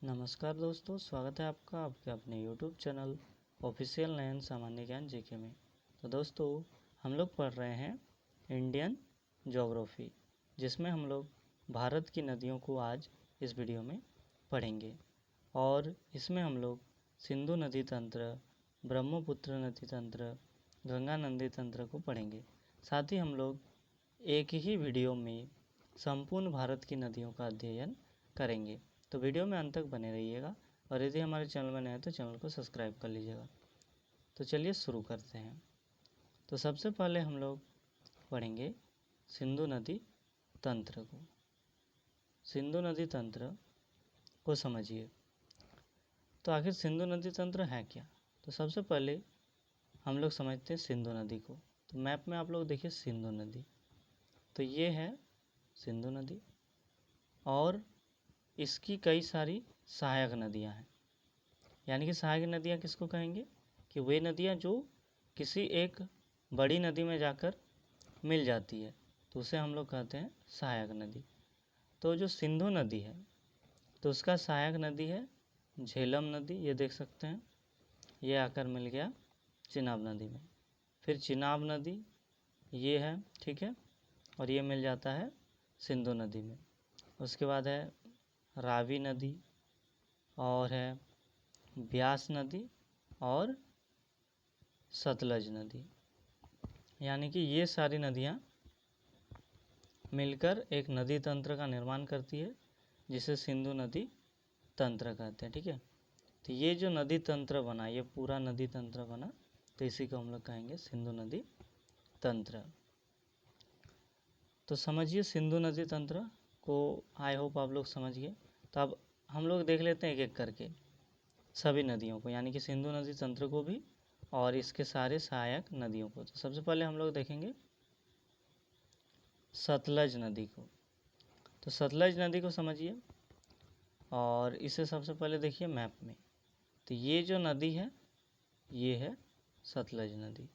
नमस्कार दोस्तों, स्वागत है आपका आपके अपने YouTube चैनल ऑफिशियल नयन सामान्य ज्ञान जीके में। तो दोस्तों, हम लोग पढ़ रहे हैं इंडियन ज्योग्राफी, जिसमें हम लोग भारत की नदियों को आज इस वीडियो में पढ़ेंगे। और इसमें हम लोग सिंधु नदी तंत्र, ब्रह्मपुत्र नदी तंत्र, गंगा नदी तंत्र को पढ़ेंगे। साथ ही हम लोग एक ही वीडियो में संपूर्ण भारत की नदियों का अध्ययन करेंगे। तो वीडियो में अंत तक बने रहिएगा और यदि हमारे चैनल में नए हैं तो चैनल को सब्सक्राइब कर लीजिएगा। तो चलिए शुरू करते हैं। तो सबसे पहले हम लोग पढ़ेंगे सिंधु नदी तंत्र को। सिंधु नदी तंत्र को समझिए। तो आखिर सिंधु नदी तंत्र है क्या? तो सबसे पहले हम लोग समझते हैं सिंधु नदी को। तो मैप में आप लोग देखिए सिंधु नदी, तो ये है सिंधु नदी और इसकी कई सारी सहायक नदियां हैं। यानी कि सहायक नदियां किसको कहेंगे? कि वे नदियां जो किसी एक बड़ी नदी में जाकर मिल जाती है, तो उसे हम लोग कहते हैं सहायक नदी। तो जो सिंधु नदी है तो उसका सहायक नदी है झेलम नदी, ये देख सकते हैं, ये आकर मिल गया चिनाब नदी में। फिर चिनाब नदी ये है, ठीक है, और ये मिल जाता है सिंधु नदी में। उसके बाद है रावी नदी और है ब्यास नदी और सतलज नदी। यानी कि ये सारी नदियाँ मिलकर एक नदी तंत्र का निर्माण करती है, जिसे सिंधु नदी तंत्र कहते हैं। ठीक है, तो ये जो नदी तंत्र बना, ये पूरा नदी तंत्र बना, तो इसी को हम लोग कहेंगे सिंधु नदी तंत्र। तो समझिए सिंधु नदी तंत्र को, आई होप आप लोग समझ गए। तो अब हम लोग देख लेते हैं एक एक करके सभी नदियों को, यानी कि सिंधु नदी तंत्र को भी और इसके सारे सहायक नदियों को। तो सबसे पहले हम लोग देखेंगे सतलज नदी को। तो सतलज नदी को समझिए और इसे सबसे पहले देखिए मैप में। तो ये जो नदी है ये है सतलज नदी।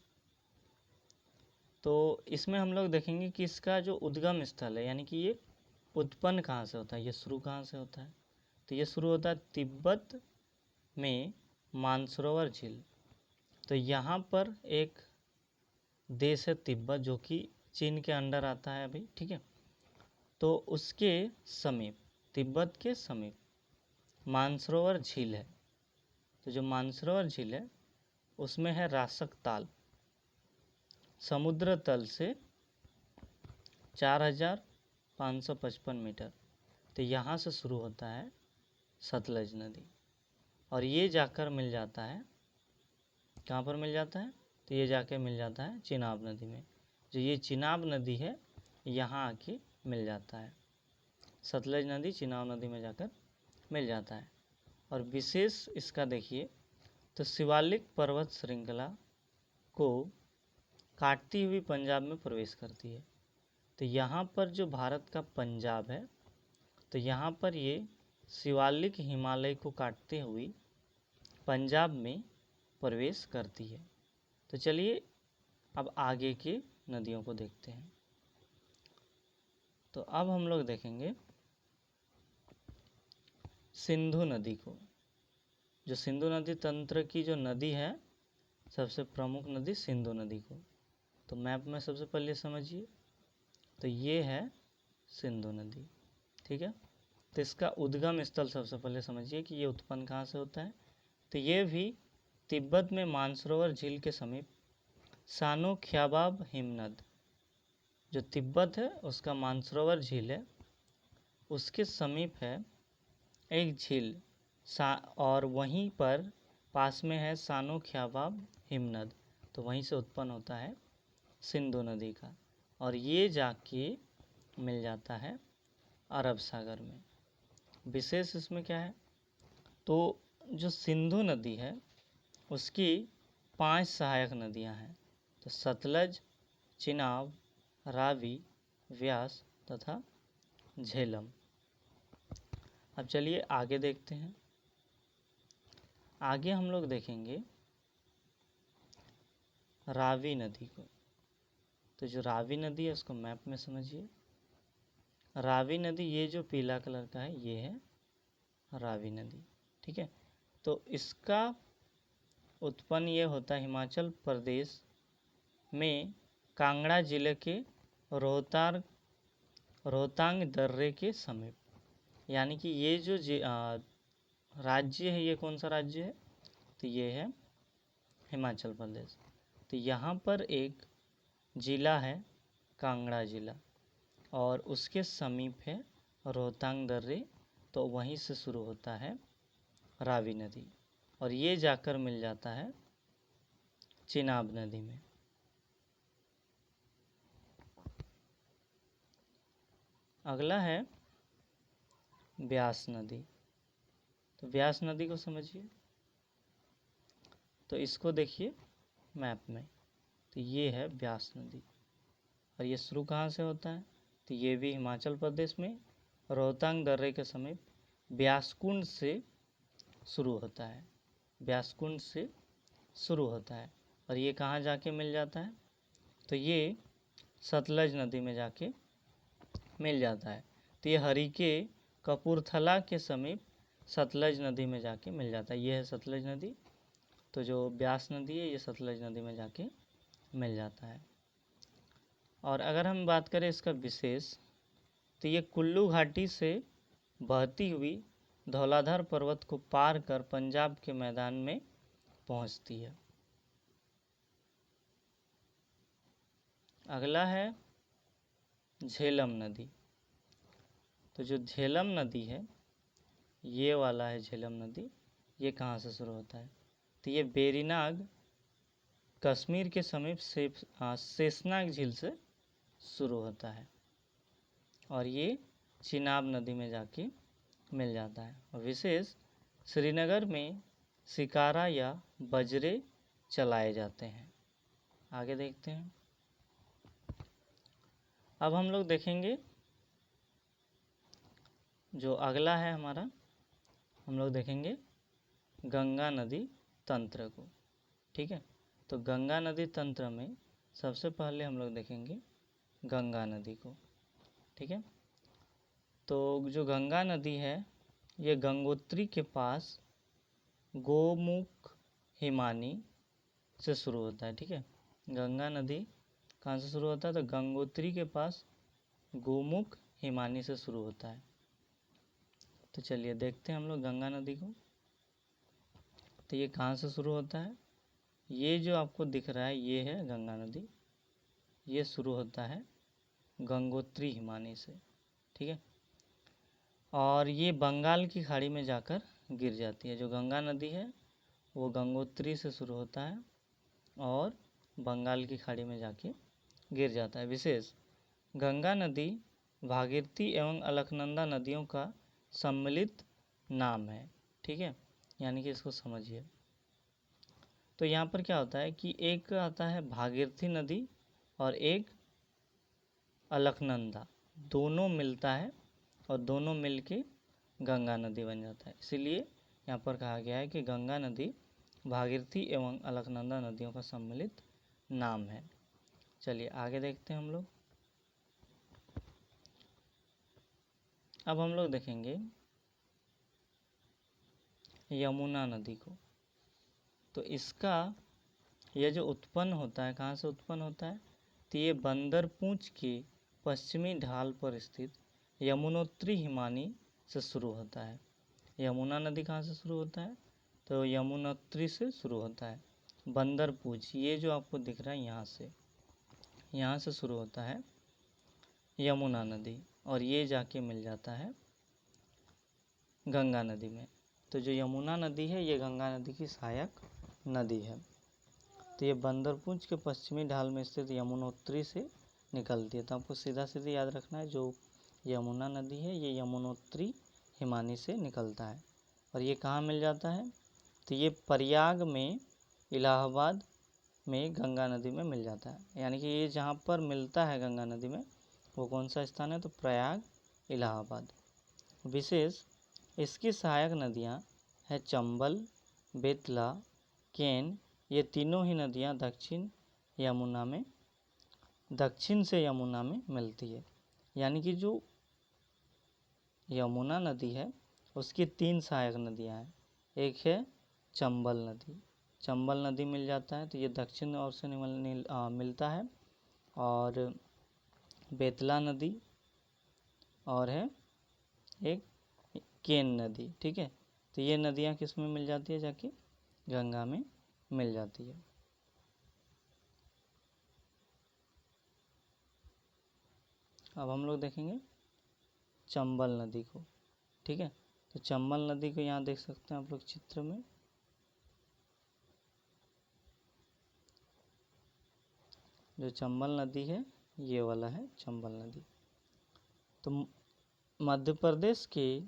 तो इसमें हम लोग देखेंगे कि इसका जो उद्गम स्थल है, यानी कि ये उत्पन्न कहाँ से होता है, ये शुरू कहाँ से होता है। तो ये शुरू होता है तिब्बत में मानसरोवर झील। तो यहाँ पर एक देश है तिब्बत, जो कि चीन के अंडर आता है अभी, ठीक है। तो उसके समीप, तिब्बत के समीप मानसरोवर झील है। तो जो मानसरोवर झील है उसमें है रासक ताल, समुद्र तल से 4555 मीटर। तो यहाँ से शुरू होता है सतलज नदी और ये जाकर मिल जाता है, कहाँ पर मिल जाता है? तो ये जाके मिल जाता है चिनाब नदी में। जो ये चिनाब नदी है यहाँ आके मिल जाता है, सतलज नदी चिनाब नदी में जाकर मिल जाता है। और विशेष इसका देखिए, तो शिवालिक पर्वत श्रृंखला को काटती हुई पंजाब में प्रवेश करती है। तो यहाँ पर जो भारत का पंजाब है, तो यहाँ पर ये शिवालिक हिमालय को काटते हुए पंजाब में प्रवेश करती है। तो चलिए अब आगे की नदियों को देखते हैं। तो अब हम लोग देखेंगे सिंधु नदी को। जो सिंधु नदी तंत्र की जो नदी है, सबसे प्रमुख नदी सिंधु नदी को। तो मैप में सबसे पहले समझिए, तो ये है सिंधु नदी, ठीक है। तो इसका उद्गम स्थल सबसे पहले समझिए कि ये उत्पन्न कहाँ से होता है। तो ये भी तिब्बत में मानसरोवर झील के समीप सानो ख्याबाब हिमनद, जो तिब्बत है उसका मानसरोवर झील है, उसके समीप है एक झील और वहीं पर पास में है सानो ख्याबाब हिमनद। तो वहीं से उत्पन्न होता है सिंधु नदी का और ये जाके मिल जाता है अरब सागर में। विशेष इसमें क्या है? तो जो सिंधु नदी है उसकी 5 सहायक नदियां हैं। तो सतलज, चिनाब, रावी, व्यास तथा झेलम। अब चलिए आगे देखते हैं। आगे हम लोग देखेंगे रावी नदी को। तो जो रावी नदी है उसको मैप में समझिए। रावी नदी, ये जो पीला कलर का है ये है रावी नदी। ठीक है, तो इसका उत्पन्न ये होता है हिमाचल प्रदेश में कांगड़ा जिले के रोहतांग दर्रे के समीप। यानी कि ये जो राज्य है, ये कौन सा राज्य है, तो ये है हिमाचल प्रदेश। तो यहाँ पर एक जिला है कांगड़ा जिला, और उसके समीप है रोहतांग दर्रे, तो वहीं से शुरू होता है रावी नदी, और ये जाकर मिल जाता है चिनाब नदी में। अगला है ब्यास नदी। तो ब्यास नदी को समझिए, तो इसको देखिए मैप में, तो ये है ब्यास नदी, और ये शुरू कहाँ से होता है, तो ये भी हिमाचल प्रदेश में रोहतांग दर्रे के समीप ब्यासकुंड से शुरू होता है, ब्यासकुंड से शुरू होता है, और ये कहाँ जाके मिल जाता है, तो ये सतलज नदी में जाके मिल जाता है। तो ये हरिके कपूरथला के समीप सतलज नदी में जाके मिल जाता है। ये है सतलज नदी, तो जो ब्यास नदी है ये सतलज नदी में जाके मिल जाता है। और अगर हम बात करें इसका विशेष, तो ये कुल्लू घाटी से बहती हुई धौलाधार पर्वत को पार कर पंजाब के मैदान में पहुंचती है। अगला है झेलम नदी। तो जो झेलम नदी है, ये वाला है झेलम नदी, ये कहाँ से शुरू होता है, तो ये बेरीनाग कश्मीर के समीप शेषनाग झील से शुरू होता है, और ये चिनाब नदी में जाके मिल जाता है। और विशेष श्रीनगर में शिकारा या बजरे चलाए जाते हैं। आगे देखते हैं। अब हम लोग देखेंगे जो अगला है हमारा, हम लोग देखेंगे गंगा नदी तंत्र को। ठीक है, तो गंगा नदी तंत्र में सबसे पहले हम लोग देखेंगे गंगा नदी को। ठीक है, तो जो गंगा नदी है ये गंगोत्री के पास गोमुख हिमानी से शुरू होता है। ठीक है, गंगा नदी कहाँ से शुरू होता है, तो गंगोत्री के पास गोमुख हिमानी से शुरू होता है। तो चलिए देखते हैं हम लोग गंगा नदी को। तो ये कहाँ से शुरू होता है, ये जो आपको दिख रहा है ये है गंगा नदी, ये शुरू होता है गंगोत्री हिमानी से। ठीक है, और ये बंगाल की खाड़ी में जाकर गिर जाती है। जो गंगा नदी है वो गंगोत्री से शुरू होता है और बंगाल की खाड़ी में जाके गिर जाता है। विशेष गंगा नदी भागीरथी एवं अलकनंदा नदियों का सम्मिलित नाम है। ठीक है, यानी कि इसको समझिए। तो यहाँ पर क्या होता है कि एक आता है भागीरथी नदी और एक अलकनंदा, दोनों मिलता है और दोनों मिलके गंगा नदी बन जाता है। इसीलिए यहाँ पर कहा गया है कि गंगा नदी भागीरथी एवं अलकनंदा नदियों का सम्मिलित नाम है। चलिए आगे देखते हैं हम लोग। अब हम लोग देखेंगे यमुना नदी को। तो इसका यह जो उत्पन्न होता है, कहाँ से उत्पन्न होता है, तो ये बंदरपूंछ के पश्चिमी ढाल पर स्थित यमुनोत्री हिमानी से शुरू होता है। यमुना नदी कहाँ से शुरू होता है, तो यमुनोत्री से शुरू होता है। बंदरपूंछ ये जो आपको दिख रहा है यहाँ से शुरू होता है यमुना नदी, और ये जाके मिल जाता है गंगा नदी में। तो जो यमुना नदी है ये गंगा नदी की सहायक नदी है। तो ये बंदरपूंछ के पश्चिमी ढाल में स्थित यमुनोत्री से निकलती है। तो आपको सीधा सीधा याद रखना है, जो यमुना नदी है ये यमुनोत्री हिमानी से निकलता है। और ये कहाँ मिल जाता है, तो ये प्रयाग में इलाहाबाद में गंगा नदी में मिल जाता है। यानी कि ये जहाँ पर मिलता है गंगा नदी में वो कौन सा स्थान है, तो प्रयाग इलाहाबाद। विशेष इसकी सहायक नदियाँ हैं चंबल, बेतला, केन। ये तीनों ही नदियाँ दक्षिण से यमुना में मिलती है। यानी कि जो यमुना नदी है उसकी 3 सहायक नदियाँ हैं। एक है चंबल नदी, चंबल नदी मिल जाता है, तो ये दक्षिण ओर से मिलता है। और बेतला नदी, और है एक केन नदी। ठीक है, तो ये नदियाँ किस में मिल जाती है? जाके गंगा में मिल जाती है। अब हम लोग देखेंगे चंबल नदी को। ठीक है, तो चंबल नदी को यहाँ देख सकते हैं आप लोग चित्र में। जो चंबल नदी है ये वाला है चंबल नदी। तो मध्य प्रदेश के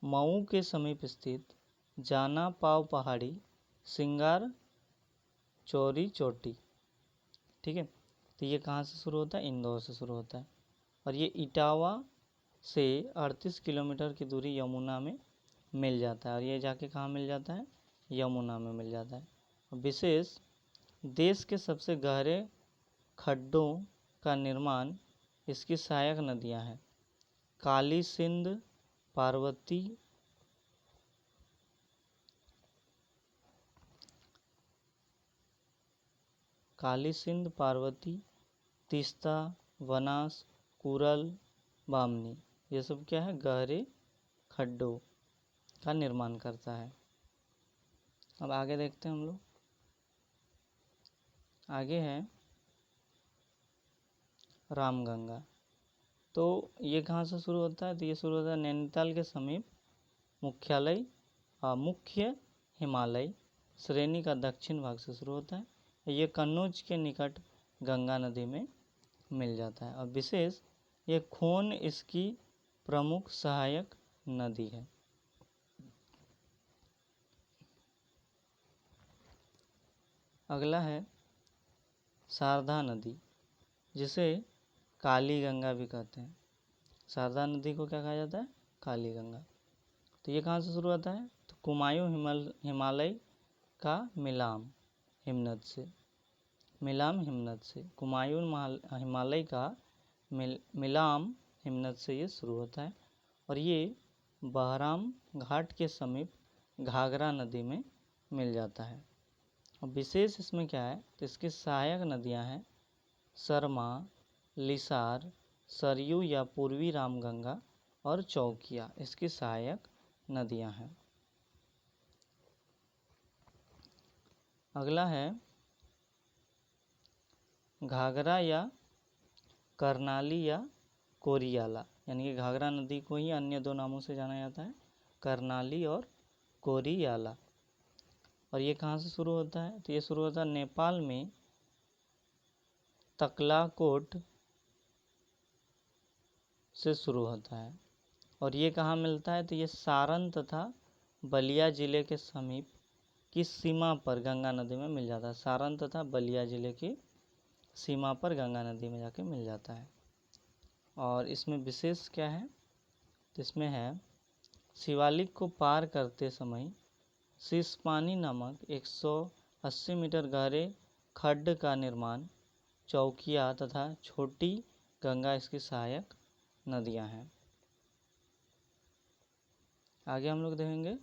मऊ के समीप स्थित जाना पाव पहाड़ी सिंगार चौरी चोटी। ठीक है, तो ये कहाँ से शुरू होता है? इंदौर से शुरू होता है। और ये इटावा से 38 किलोमीटर की दूरी यमुना में मिल जाता है। और ये जाके कहाँ मिल जाता है? यमुना में मिल जाता है। विशेष देश के सबसे गहरे खड्डों का निर्माण इसकी सहायक नदियाँ हैं। काली सिंध, पार्वती, तीस्ता, बनास, कुरल, बामनी, ये सब क्या है? गहरे खड्डों का निर्माण करता है। अब आगे देखते हैं हम लोग। आगे है रामगंगा। तो ये कहाँ से शुरू होता है? तो ये शुरू होता है नैनीताल के समीप मुख्य हिमालय श्रेणी का दक्षिण भाग से शुरू होता है। ये कन्नौज के निकट गंगा नदी में मिल जाता है। और विशेष ये खोन इसकी प्रमुख सहायक नदी है। अगला है शारदा नदी, जिसे काली गंगा भी कहते हैं। शारदा नदी को क्या कहा जाता है? काली गंगा। तो ये कहाँ से शुरू होता है? तो कुमायूं हिमालय का मिलाम हिमनद से कुमायूं हिमालय का मिलाम हिमनद से ये शुरू होता है। और ये बहराम घाट के समीप घाघरा नदी में मिल जाता है। और विशेष इसमें क्या है? तो इसकी सहायक नदियां हैं शर्मा, लिसार, सरयू या पूर्वी रामगंगा और चौकिया, इसकी सहायक नदियां हैं। अगला है घाघरा या करनाली या कोरियाला, यानी कि घाघरा नदी को ही अन्य दो नामों से जाना जाता है, करनाली और कोरियाला। और ये कहाँ से शुरू होता है? तो ये शुरू होता है नेपाल में तकलाकोट से शुरू होता है। और ये कहाँ मिलता है? तो ये सारण तथा बलिया जिले के समीप की सीमा पर गंगा नदी में मिल जाता है। सारण तथा बलिया जिले की सीमा पर गंगा नदी में जाके मिल जाता है। और इसमें विशेष क्या है? तो इसमें है शिवालिक को पार करते समय सिसपानी नामक 180 मीटर गहरे खड्ड का निर्माण चौकिया तथा छोटी गंगा इसकी सहायक नदियां हैं। आगे हम लोग देखेंगे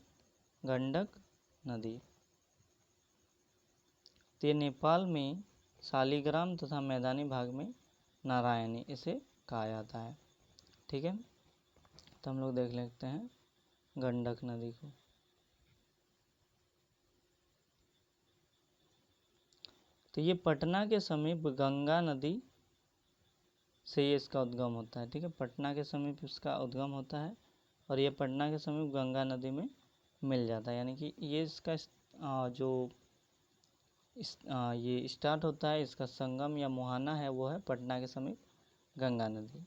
गंडक नदी। ये नेपाल में शालिग्राम तथा मैदानी भाग में नारायणी इसे कहा जाता है। ठीक है, तो हम लोग देख लेते हैं गंडक नदी को। तो ये पटना के समीप गंगा नदी से ये इसका उद्गम होता है। ठीक है, पटना के समीप इसका उद्गम होता है और ये पटना के समीप गंगा नदी में मिल जाता है। यानी कि ये इसका ये स्टार्ट होता है, इसका संगम या मुहाना है वो है पटना के समीप गंगा नदी।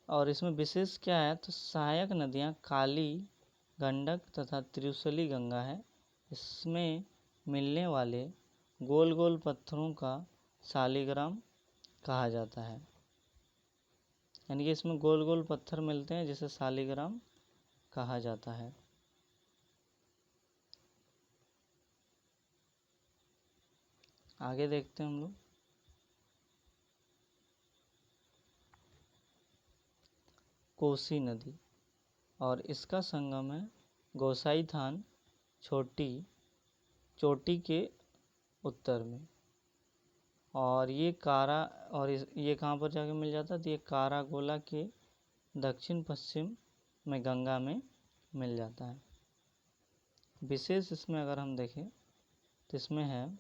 और इसमें विशेष क्या है? तो सहायक नदियाँ काली, गंडक तथा त्रिशूली गंगा है। इसमें मिलने वाले गोल गोल पत्थरों का शालिग्राम कहा जाता है। यानी कि इसमें गोल गोल पत्थर मिलते हैं जिसे शालिग्राम कहा जाता है। आगे देखते हैं हम लोग कोसी नदी। और इसका संगम है गोसाईथान चोटी के उत्तर में। और ये ये कहाँ पर जाके मिल जाता है, तो ये कारागोला के दक्षिण पश्चिम में गंगा में मिल जाता है। विशेष इसमें अगर हम देखें तो इसमें है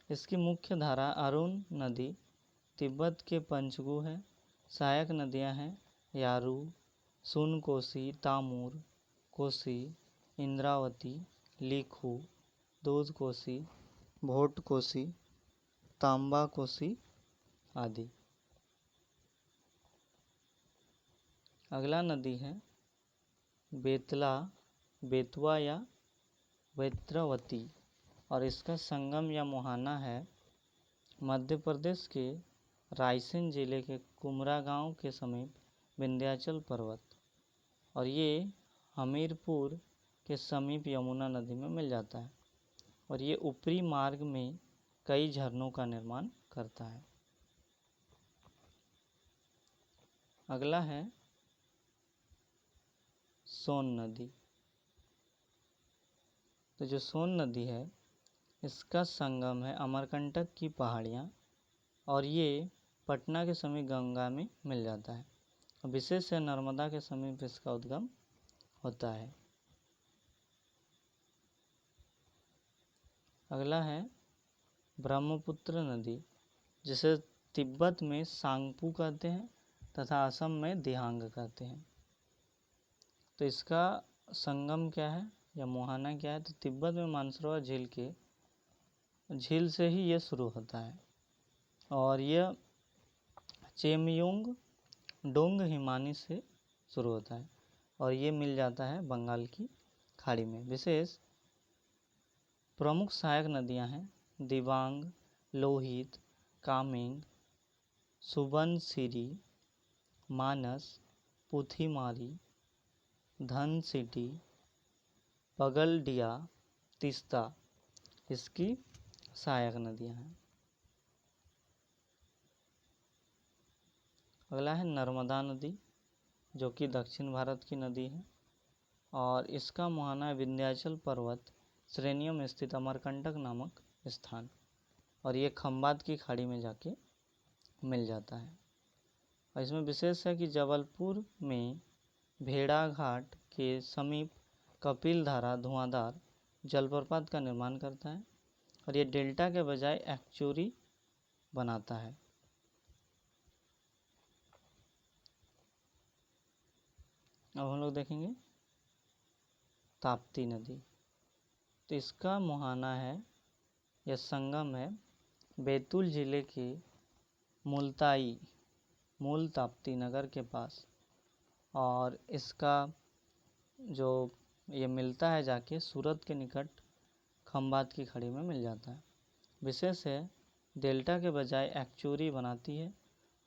इसकी मुख्य धारा अरुण नदी, तिब्बत के पंचगु है। सहायक नदियां हैं यारू, सुनकोसी, तामूर कोसी, इंद्रावती, लीखू, दूध कोसी, भोट कोसी, तांबा कोसी आदि। अगला नदी है बेतवा या वेत्रवती, और इसका संगम या मुहाना है मध्य प्रदेश के रायसेन जिले के कुमरा गांव के समीप विंध्याचल पर्वत, और ये हमीरपुर के समीप यमुना नदी में मिल जाता है। और ये ऊपरी मार्ग में कई झरनों का निर्माण करता है। अगला है सोन नदी। तो जो सोन नदी है इसका संगम है अमरकंटक की पहाड़ियाँ, और ये पटना के समीप गंगा में मिल जाता है। विशेष है नर्मदा के समीप इसका उद्गम होता है। अगला है ब्रह्मपुत्र नदी, जिसे तिब्बत में सांगपू कहते हैं तथा असम में दिहांग कहते हैं। तो इसका संगम क्या है या मुहाना क्या है, तो तिब्बत में मानसरोवर झील से ही यह शुरू होता है, और यह चेमयोंग डोंग हिमानी से शुरू होता है, और ये मिल जाता है बंगाल की खाड़ी में। विशेष प्रमुख सहायक नदियां हैं दिबांग, लोहित, कामेंग, सुबनसिरी, मानस, पुथीमारी, धनसिटी, पगलडिया, तीस्ता इसकी सहायक नदियां हैं। अगला है नर्मदा नदी, जो कि दक्षिण भारत की नदी है, और इसका मुहाना विंध्याचल पर्वत श्रेणियों में स्थित अमरकंटक नामक स्थान, और ये खंबात की खाड़ी में जाके मिल जाता है। और इसमें विशेष है कि जबलपुर में भेड़ाघाट के समीप कपिलधारा धुआंधार जलप्रपात का निर्माण करता है, और ये डेल्टा के बजाय एक्चुरी बनाता है। अब हम लोग देखेंगे ताप्ती नदी। तो इसका मुहाना है या संगम है बैतूल जिले के मूल ताप्ती नगर के पास, और इसका जो ये मिलता है जाके सूरत के निकट खंबात की खाड़ी में मिल जाता है। विशेष है डेल्टा के बजाय एक्चुरी बनाती है।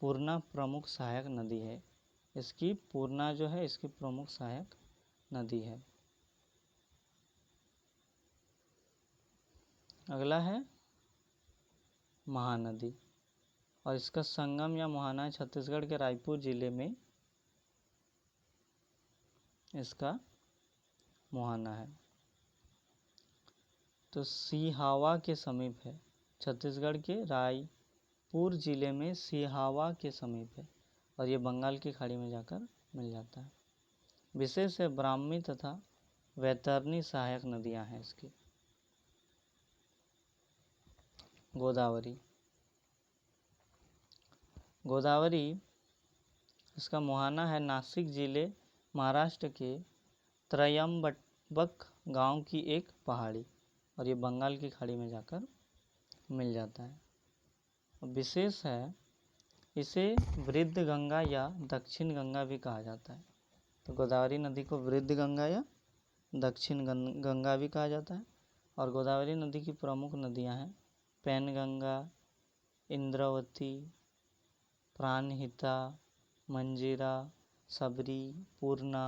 पूर्णा प्रमुख सहायक नदी है इसकी, पूर्णा जो है इसकी प्रमुख सहायक नदी है। अगला है महानदी, और इसका संगम या मुहाना छत्तीसगढ़ के रायपुर जिले में इसका मुहाना है। तो सिहावा के समीप है, छत्तीसगढ़ के रायपुर जिले में सिहावा के समीप है, और ये बंगाल की खाड़ी में जाकर मिल जाता है। विशेष है ब्राह्मी तथा वैतरणी सहायक नदियां हैं इसकी। गोदावरी इसका मुहाना है नासिक जिले महाराष्ट्र के त्रयंबक गांव की एक पहाड़ी, और ये बंगाल की खाड़ी में जाकर मिल जाता है। विशेष है इसे वृद्ध गंगा या दक्षिण गंगा भी कहा जाता है। तो गोदावरी नदी को वृद्ध गंगा या दक्षिण गंगा भी कहा जाता है। और गोदावरी नदी की प्रमुख नदियां हैं पैनगंगा, इंद्रावती, प्राणहिता, मंजीरा, सबरी, पूर्णा,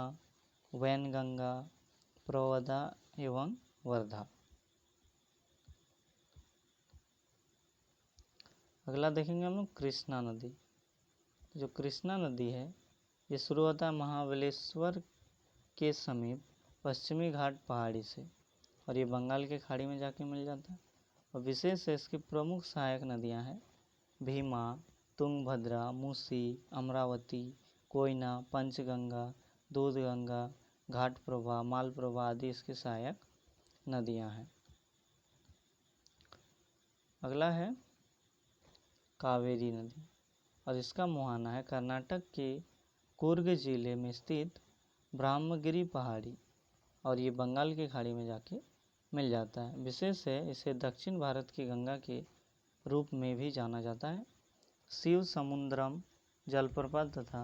वैनगंगा, प्रवदा एवं वर्धा। अगला देखेंगे हम लोग कृष्णा नदी। जो कृष्णा नदी है ये शुरू होता है महाबलेश्वर के समीप पश्चिमी घाट पहाड़ी से, और ये बंगाल की खाड़ी में जाके मिल जाता है। और विशेष है इसकी प्रमुख सहायक नदियां हैं भीमा, तुंगभद्रा, मूसी, अमरावती, कोयना, पंचगंगा, दूधगंगा, घाटप्रभा, मालप्रभा आदि इसकी सहायक नदियां हैं। अगला है कावेरी नदी, और इसका मुहाना है कर्नाटक के कुर्ग जिले में स्थित ब्रह्मगिरी पहाड़ी, और ये बंगाल की खाड़ी में जाके मिल जाता है। विशेष है इसे दक्षिण भारत की गंगा के रूप में भी जाना जाता है। शिव समुद्रम जलप्रपात तथा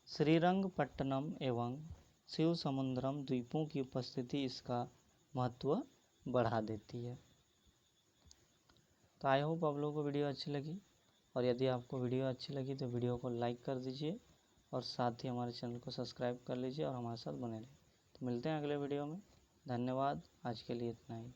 श्रीरंगपट्टनम एवं शिव समुद्रम द्वीपों की उपस्थिति इसका महत्व बढ़ा देती है। तो आई होप आप लोगों को वीडियो अच्छी लगी, और यदि आपको वीडियो अच्छी लगी तो वीडियो को लाइक कर दीजिए और साथ ही हमारे चैनल को सब्सक्राइब कर लीजिए और हमारे साथ बने रहिए। तो मिलते हैं अगले वीडियो में। धन्यवाद, आज के लिए इतना ही।